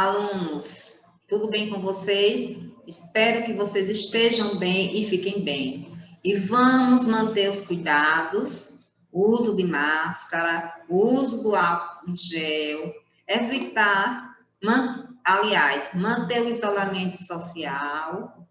alunos, tudo bem com vocês? Espero que vocês estejam bem e fiquem bem. E vamos manter os cuidados, o uso de máscara, o uso do álcool em gel, evitar, manter o isolamento social.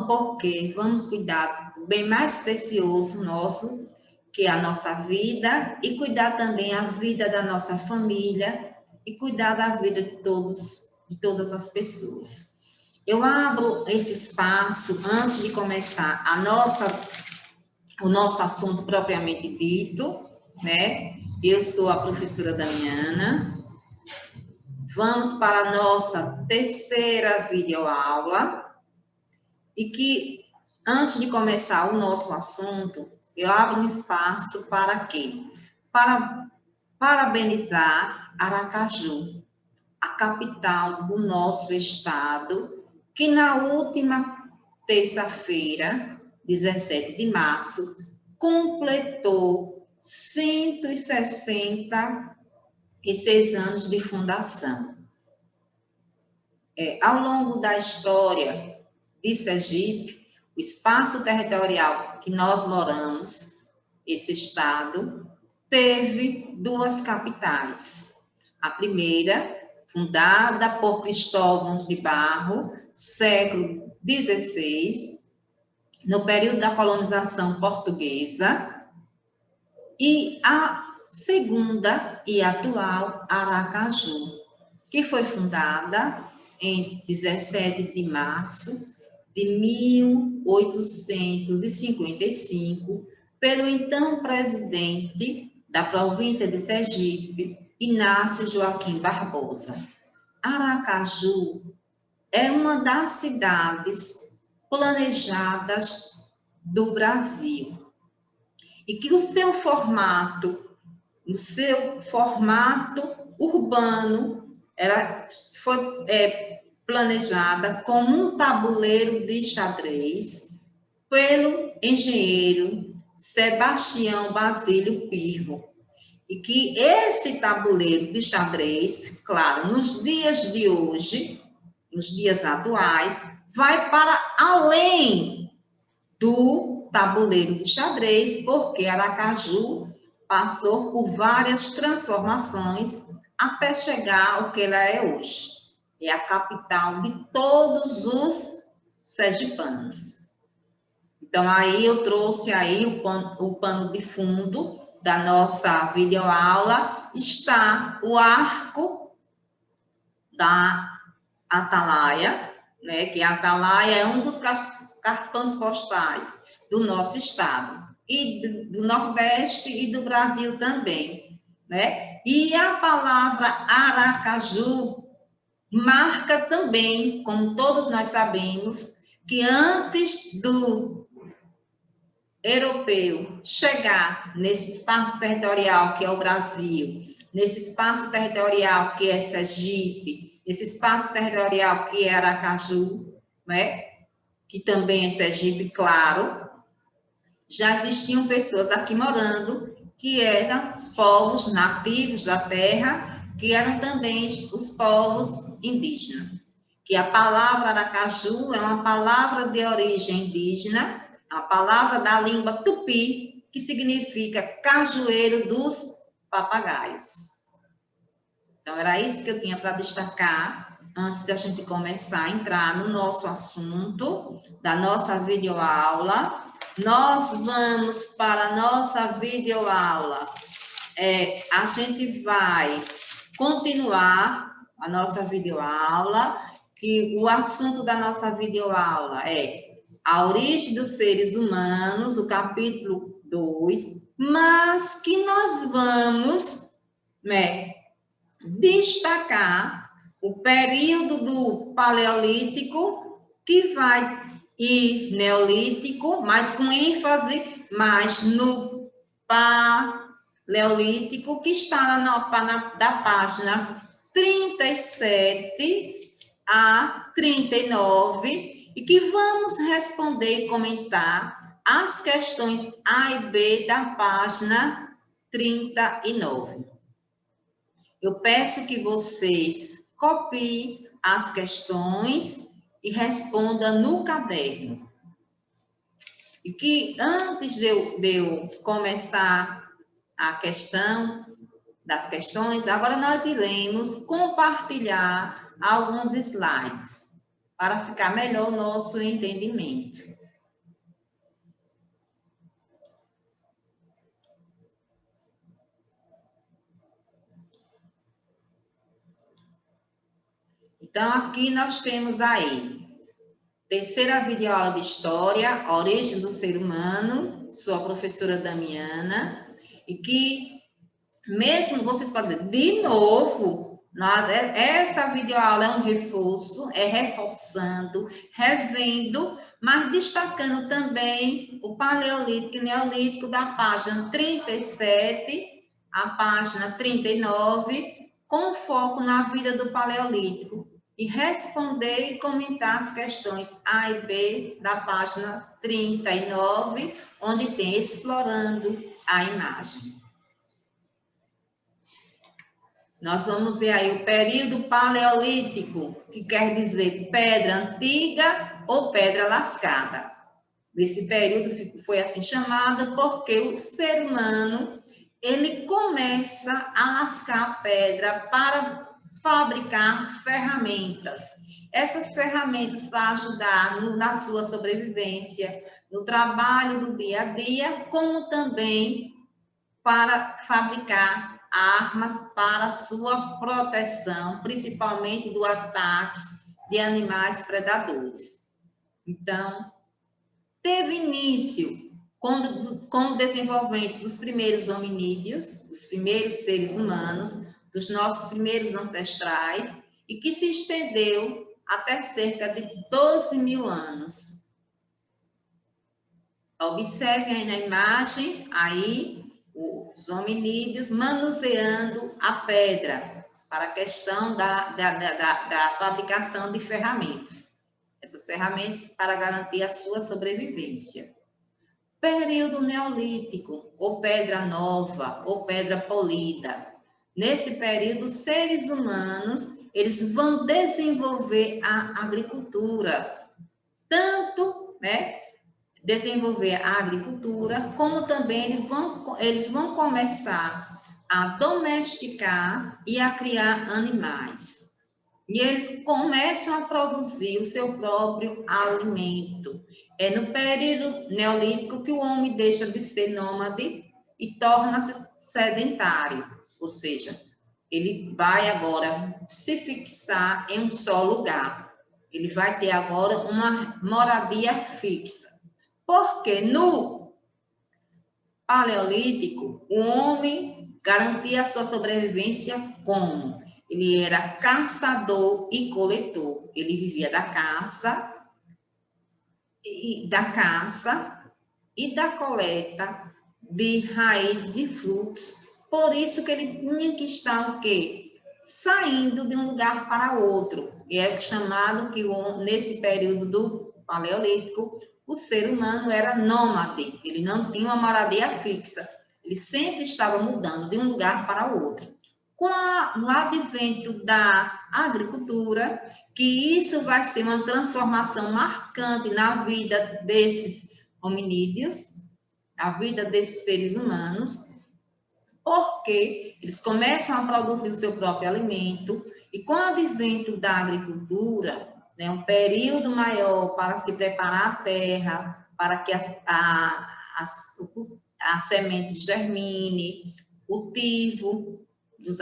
Porque vamos cuidar do bem mais precioso nosso, que é a nossa vida, e cuidar também a vida da nossa família, e cuidar da vida de todas as pessoas. Eu abro esse espaço antes de começar o nosso assunto propriamente dito, né? Eu sou a professora Damiana. Vamos para a nossa terceira videoaula. E que, antes de começar o nosso assunto, eu abro um espaço para quê? Para parabenizar Aracaju, a capital do nosso estado, que na última terça-feira, 17 de março, completou 166 anos de fundação. Ao longo da história de Sergipe, o espaço territorial que nós moramos, esse estado, teve duas capitais. A primeira, fundada por Cristóvão de Barro, século XVI, no período da colonização portuguesa, e a segunda e atual, Aracaju, que foi fundada em 17 de março de 1855, pelo então presidente da província de Sergipe, Inácio Joaquim Barbosa. Aracaju é uma das cidades planejadas do Brasil e que o seu formato urbano foi planejada como um tabuleiro de xadrez pelo engenheiro Sebastião Basílio Pirro. E que esse tabuleiro de xadrez, claro, nos dias de hoje, nos dias atuais, vai para além do tabuleiro de xadrez, porque Aracaju passou por várias transformações até chegar ao que ela é hoje. É a capital de todos os sergipanos. Então, aí eu trouxe aí o pano de fundo da nossa videoaula, está o arco da Atalaia, né? Que a Atalaia é um dos cartões postais do nosso estado, e do Nordeste e do Brasil também, né? E a palavra Aracaju marca também, como todos nós sabemos, que antes do europeu chegar nesse espaço territorial que é o Brasil, nesse espaço territorial que é Sergipe, nesse espaço territorial que é Aracaju, né? Que também é Sergipe, claro, já existiam pessoas aqui morando que eram os povos nativos da terra, que eram também os povos indígenas. Que a palavra Aracaju é uma palavra de origem indígena, a palavra da língua tupi, que significa cajueiro dos papagaios. Então, era isso que eu tinha para destacar, antes de a gente começar a entrar no nosso assunto, da nossa videoaula. Nós vamos para a nossa videoaula. A gente vai continuar a nossa videoaula, que o assunto da nossa videoaula é a origem dos seres humanos, o capítulo 2, mas que nós vamos, né, destacar o período do Paleolítico, que vai ir Neolítico, mas com ênfase mais no Paleolítico, que está da página 37 a 39, e que vamos responder e comentar as questões A e B da página 39. Eu peço que vocês copie as questões e responda no caderno. E que antes de eu começar a questão das questões, agora nós iremos compartilhar alguns slides para ficar melhor o nosso entendimento. Então, aqui nós temos aí, terceira videoaula de História, a Origem do Ser Humano, sou a professora Damiana, e que, mesmo vocês podem dizer, de novo, essa videoaula é um reforço, é reforçando, revendo, mas destacando também o Paleolítico e Neolítico da página 37, a página 39, com foco na vida do Paleolítico, e responder e comentar as questões A e B da página 39, onde tem explorando a imagem. Nós vamos ver aí o período paleolítico, que quer dizer pedra antiga ou pedra lascada. Esse período foi assim chamado porque o ser humano, ele começa a lascar a pedra para fabricar ferramentas. Essas ferramentas para ajudar na sua sobrevivência, no trabalho do dia a dia, como também para fabricar armas para sua proteção, principalmente do ataques de animais predadores. Então, teve início com o desenvolvimento dos primeiros hominídeos, dos primeiros seres humanos, dos nossos primeiros ancestrais, e que se estendeu até cerca de 12 mil anos. Observem aí na imagem, aí, os hominídeos manuseando a pedra para a questão da fabricação de ferramentas. Essas ferramentas para garantir a sua sobrevivência. Período Neolítico, ou pedra nova, ou pedra polida. Nesse período, os seres humanos, eles vão desenvolver a agricultura, tanto, desenvolver a agricultura, como também eles vão começar a domesticar e a criar animais. E eles começam a produzir o seu próprio alimento. É no período neolítico que o homem deixa de ser nômade e torna-se sedentário, ou seja, ele vai agora se fixar em um só lugar. Ele vai ter agora uma moradia fixa. Porque no Paleolítico, o homem garantia a sua sobrevivência como? Ele era caçador e coletor. Ele vivia da caça e da coleta de raízes e frutos. Por isso que ele tinha que estar o quê? Saindo de um lugar para outro. E é chamado que nesse período do Paleolítico, o ser humano era nômade. Ele não tinha uma moradia fixa. Ele sempre estava mudando de um lugar para o outro. Com o advento da agricultura, que isso vai ser uma transformação marcante na vida desses hominídeos, a vida desses seres humanos, porque eles começam a produzir o seu próprio alimento, e com o advento da agricultura, um período maior para se preparar a terra, para que a semente germine, cultivo dos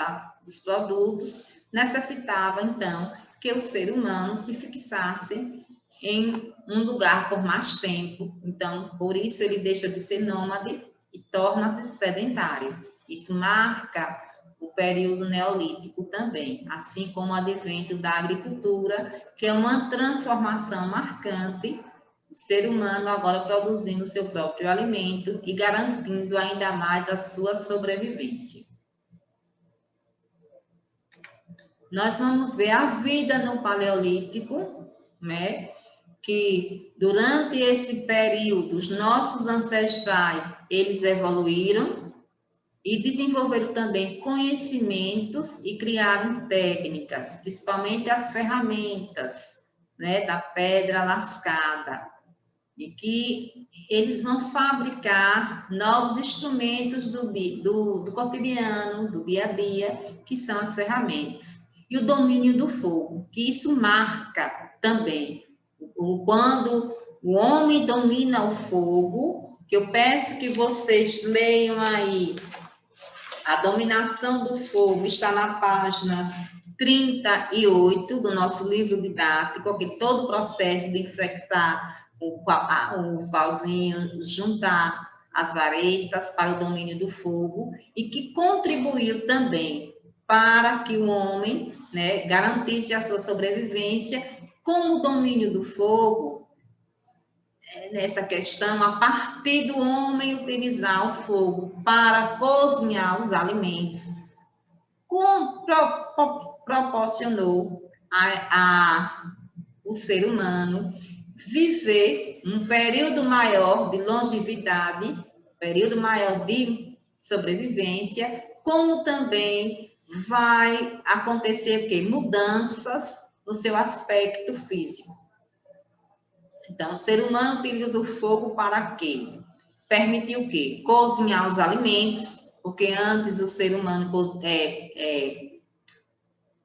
produtos, necessitava, então, que o ser humano se fixasse em um lugar por mais tempo. Então, por isso ele deixa de ser nômade e torna-se sedentário. Isso marca o período neolítico também, assim como o advento da agricultura, que é uma transformação marcante, o ser humano agora produzindo o seu próprio alimento e garantindo ainda mais a sua sobrevivência. Nós vamos ver a vida no Paleolítico, que durante esse período, os nossos ancestrais, eles evoluíram, E desenvolveram também conhecimentos e criaram técnicas, principalmente as ferramentas, né, da pedra lascada, e que eles vão fabricar novos instrumentos do cotidiano, do dia a dia, que são as ferramentas. E o domínio do fogo, que isso marca também quando o homem domina o fogo, que eu peço que vocês leiam aí. A dominação do fogo está na página 38 do nosso livro didático, que todo o processo de flexar os pauzinhos, juntar as varetas para o domínio do fogo, e que contribuiu também para que o homem, né, garantisse a sua sobrevivência com o domínio do fogo. Nessa questão, a partir do homem utilizar o fogo para cozinhar os alimentos, proporcionou o ser humano viver um período maior de longevidade, período maior de sobrevivência, como também vai acontecer o quê? Mudanças no seu aspecto físico. Então, o ser humano utiliza o fogo para quê? Permitir o quê? Cozinhar os alimentos, porque antes o ser humano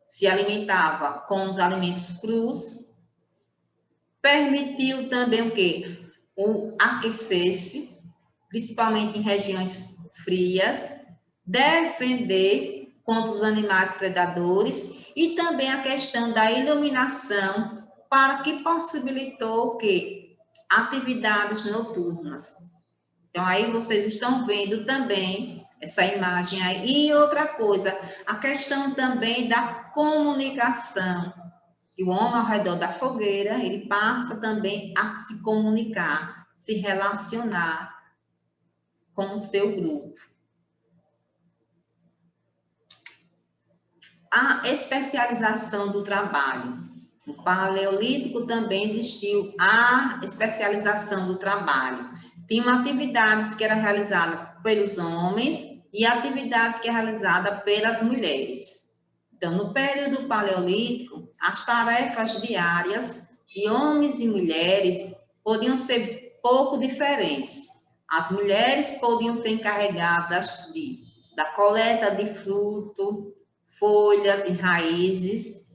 se alimentava com os alimentos crus. Permitiu também o quê? O aquecer-se, principalmente em regiões frias, defender contra os animais predadores, e também a questão da iluminação, para que possibilitou o quê? Atividades noturnas. Então, aí vocês estão vendo também essa imagem aí. E outra coisa, a questão também da comunicação. Que o homem ao redor da fogueira, ele passa também a se comunicar, se relacionar com o seu grupo. A especialização do trabalho. No Paleolítico também existiu a especialização do trabalho. Tinham atividades que eram realizadas pelos homens e atividades que eram realizadas pelas mulheres. Então, no período paleolítico, as tarefas diárias de homens e mulheres podiam ser pouco diferentes. As mulheres podiam ser encarregadas da coleta de fruto, folhas e raízes,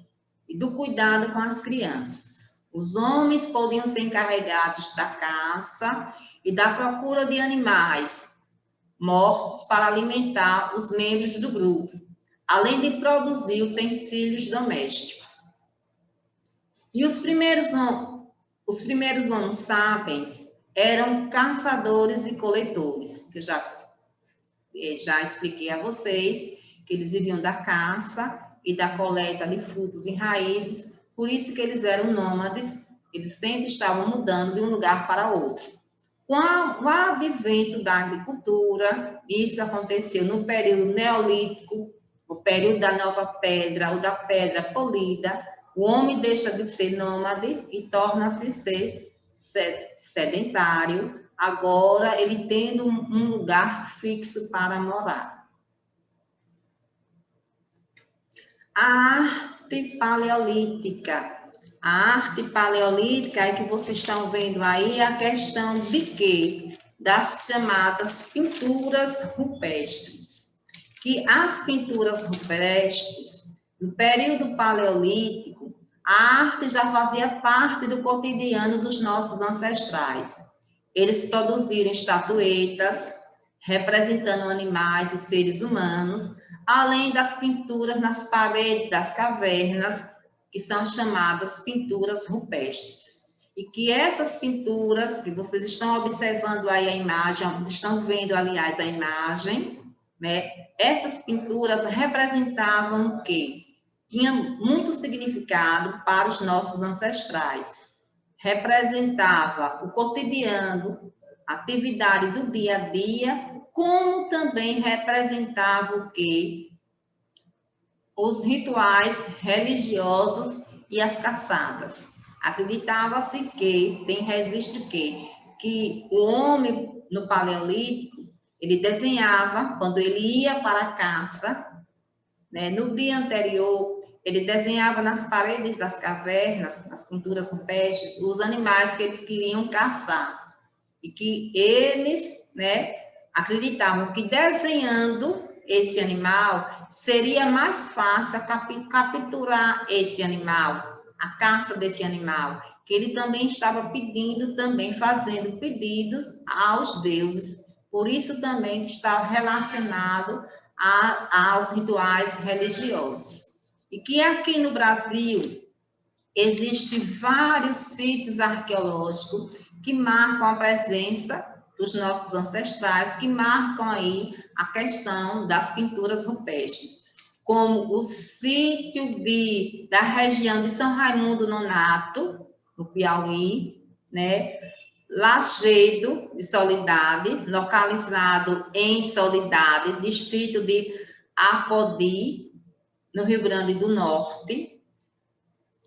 e do cuidado com as crianças. Os homens podiam ser encarregados da caça e da procura de animais mortos para alimentar os membros do grupo, além de produzir utensílios domésticos. E os primeiros Homo sapiens eram caçadores e coletores, que eu já expliquei a vocês, que eles viviam da caça e da coleta de frutos e raízes, por isso que eles eram nômades, eles sempre estavam mudando de um lugar para outro. Com o advento da agricultura, isso aconteceu no período neolítico, o período da nova pedra, ou da pedra polida, o homem deixa de ser nômade e torna-se ser sedentário, agora ele tendo um lugar fixo para morar. A arte paleolítica. A arte paleolítica é que vocês estão vendo aí a questão de quê? Das chamadas pinturas rupestres. Que as pinturas rupestres, no período paleolítico, a arte já fazia parte do cotidiano dos nossos ancestrais. Eles produziram estatuetas representando animais e seres humanos, além das pinturas nas paredes das cavernas, que são chamadas pinturas rupestres. E que essas pinturas, que vocês estão observando aí a imagem, estão vendo, aliás, a imagem, né? Essas pinturas representavam o quê? Tinha muito significado para os nossos ancestrais. Representava o cotidiano, a atividade do dia a dia, como também representava o quê? Os rituais religiosos e as caçadas. Acreditava-se que, existe o quê? Que o homem no Paleolítico, Ele desenhava, quando ele ia para a caça, né, no dia anterior, ele desenhava nas paredes das cavernas, nas pinturas rupestres, os animais que eles queriam caçar. E que eles, né, acreditavam que desenhando esse animal seria mais fácil capturar esse animal, a caça desse animal. Que ele também estava pedindo, também fazendo pedidos aos deuses. Por isso também que está relacionado aos rituais religiosos. E que aqui no Brasil existem vários sítios arqueológicos que marcam a presença dos nossos ancestrais, que marcam aí a questão das pinturas rupestres, como o sítio da região de São Raimundo Nonato, no Piauí, né? Lajedo de Soledade, localizado em Soledade, distrito de Apodi, no Rio Grande do Norte.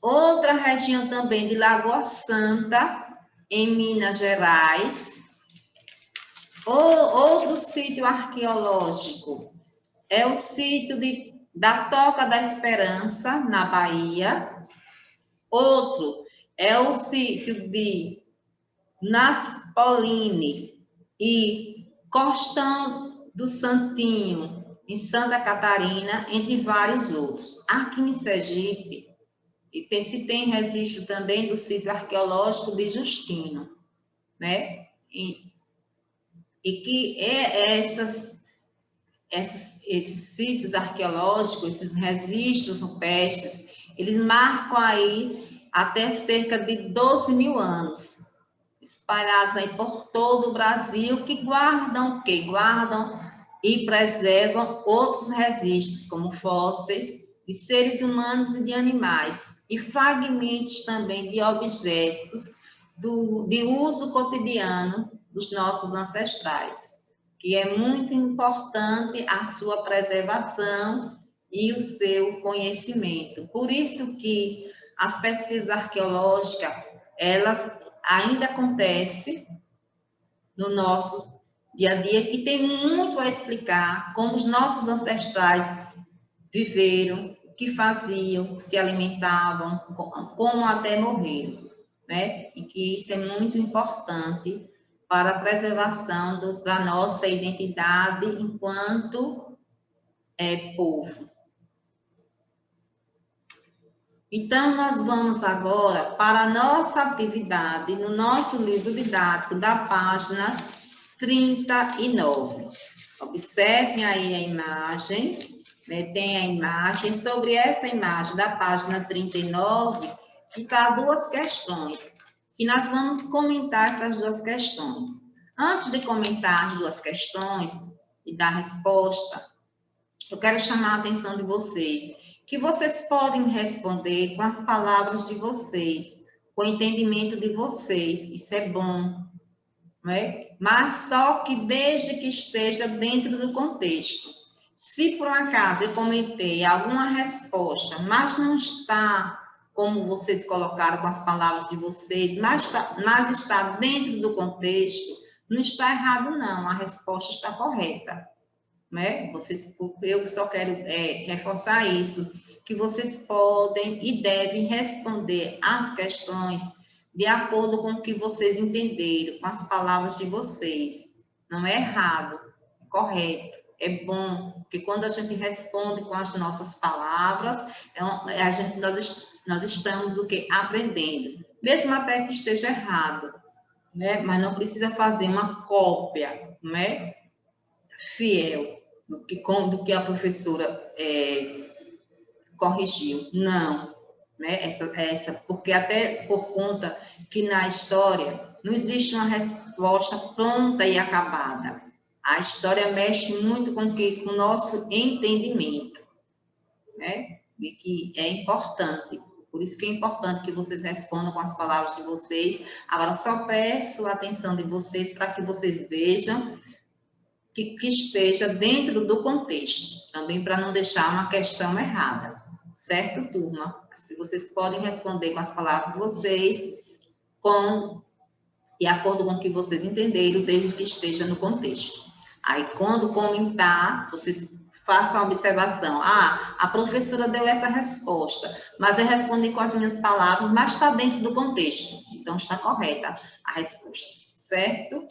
Outra região também de Lagoa Santa, em Minas Gerais. Outro sítio arqueológico é o sítio da Toca da Esperança, na Bahia. Outro é o sítio de Naspoline e Costão do Santinho, em Santa Catarina, entre vários outros. Aqui em Sergipe, se tem registro também do sítio arqueológico de Justino, né? E que esses sítios arqueológicos, esses registros rupestres, eles marcam aí até cerca de 12 mil anos, espalhados aí por todo o Brasil, que guardam e preservam outros registros, como fósseis de seres humanos e de animais, e fragmentos também de objetos de uso cotidiano dos nossos ancestrais, que é muito importante a sua preservação e o seu conhecimento. Por isso que as pesquisas arqueológicas, elas ainda acontecem no nosso dia a dia, e tem muito a explicar como os nossos ancestrais viveram, o que faziam, se alimentavam, como até morreram, né? E que isso é muito importante para a preservação da nossa identidade enquanto povo. Então, nós vamos agora para a nossa atividade no nosso livro didático da página 39. Observem aí a imagem, né? Tem a imagem. Sobre essa imagem da página 39, que está duas questões, que nós vamos comentar essas duas questões. Antes de comentar as duas questões e dar resposta, eu quero chamar a atenção de vocês, que vocês podem responder com as palavras de vocês, com o entendimento de vocês. Isso é bom, não é? Mas só que desde que esteja dentro do contexto. Se por um acaso eu comentei alguma resposta, mas não está como vocês colocaram com as palavras de vocês, mas está dentro do contexto, não está errado não, a resposta está correta. Né? Eu só quero reforçar isso, que vocês podem e devem responder as questões de acordo com o que vocês entenderam, com as palavras de vocês. Não é errado, é correto, é bom, porque quando a gente responde com as nossas palavras, nós estamos o quê? Aprendendo, mesmo até que esteja errado, né? Mas não precisa fazer uma cópia, né? Fiel do que a professora corrigiu. Não, né? Porque até por conta que na história não existe uma resposta pronta e acabada. A história mexe muito com o nosso entendimento, né? E que é importante. Por isso que é importante que vocês respondam com as palavras de vocês. Agora, só peço a atenção de vocês para que vocês vejam que esteja dentro do contexto, também para não deixar uma questão errada, certo, turma? Vocês podem responder com as palavras de vocês, de acordo com o que vocês entenderam, desde que esteja no contexto. Aí, quando comentar, vocês façam a observação. Ah, a professora deu essa resposta, mas eu respondi com as minhas palavras, mas está dentro do contexto. Então, está correta a resposta, certo?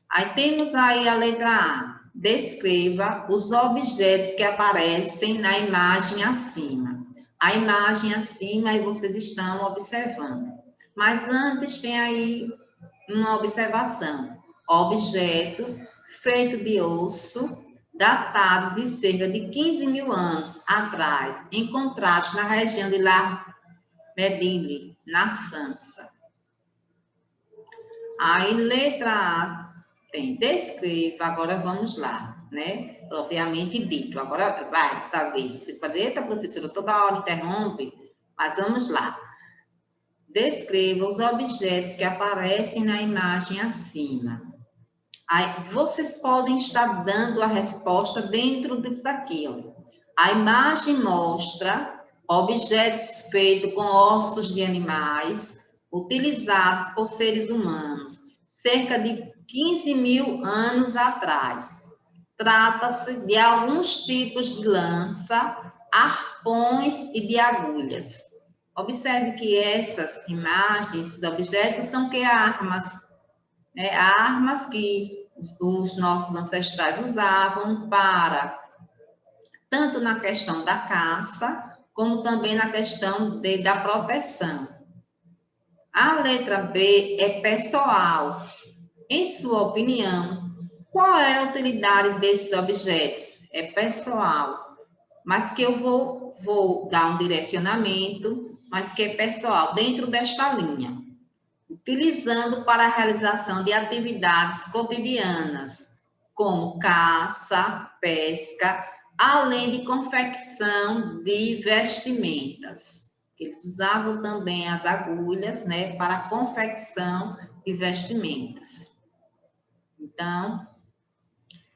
Aí, temos aí a letra A. Descreva os objetos que aparecem na imagem acima. A imagem acima, aí vocês estão observando. Mas antes tem aí uma observação. Objetos feitos de osso, datados de cerca de 15 mil anos atrás, encontrados na região de La Medille, na França. Aí, letra A tem descreva, agora vamos lá, né? Propriamente dito. Agora vai, dessa vez. Você pode dizer, eita, professora, toda hora interrompe, mas vamos lá. Descreva os objetos que aparecem na imagem acima. Aí, vocês podem estar dando a resposta dentro disso aqui, ó. A imagem mostra objetos feitos com ossos de animais utilizados por seres humanos cerca de 15 mil anos atrás. Trata-se de alguns tipos de lança, arpões e de agulhas. Observe que essas imagens de objetos são que armas, né? Armas que os nossos ancestrais usavam para, tanto na questão da caça, como também na questão da proteção. A letra B é pessoal. Em sua opinião, qual é a utilidade desses objetos? É pessoal, mas que eu vou dar um direcionamento, mas que é pessoal, dentro desta linha. Utilizando para a realização de atividades cotidianas, como caça, pesca, além de confecção de vestimentas. Eles usavam também as agulhas, né, para a confecção de vestimentas. Então,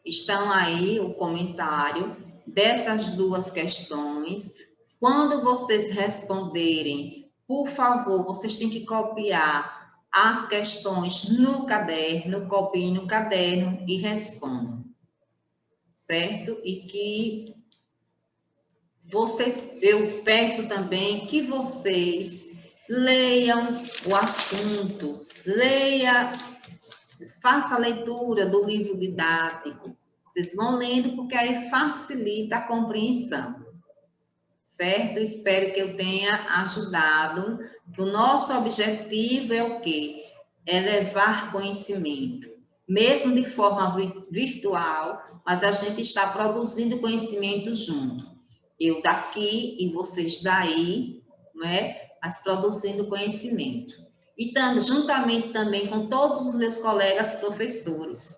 estão aí o comentário dessas duas questões. Quando vocês responderem, por favor, vocês têm que copiar as questões no caderno, copiem no caderno e respondam, certo? E que vocês, eu peço também que vocês leiam o assunto, faça a leitura do livro didático. Vocês vão lendo porque aí facilita a compreensão, certo? Espero que eu tenha ajudado. O nosso objetivo é o quê? É levar conhecimento, mesmo de forma virtual, mas a gente está produzindo conhecimento junto. Eu daqui e vocês daí, né? Mas produzindo conhecimento. E juntamente também com todos os meus colegas professores,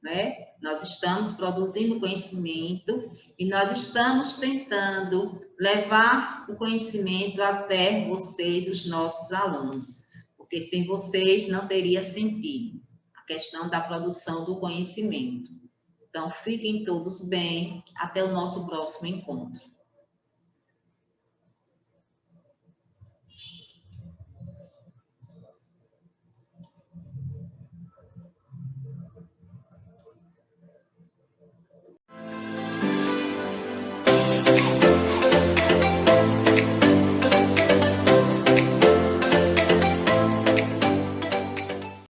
né? Nós estamos produzindo conhecimento e nós estamos tentando levar o conhecimento até vocês, os nossos alunos, porque sem vocês não teria sentido a questão da produção do conhecimento. Então, fiquem todos bem, até o nosso próximo encontro.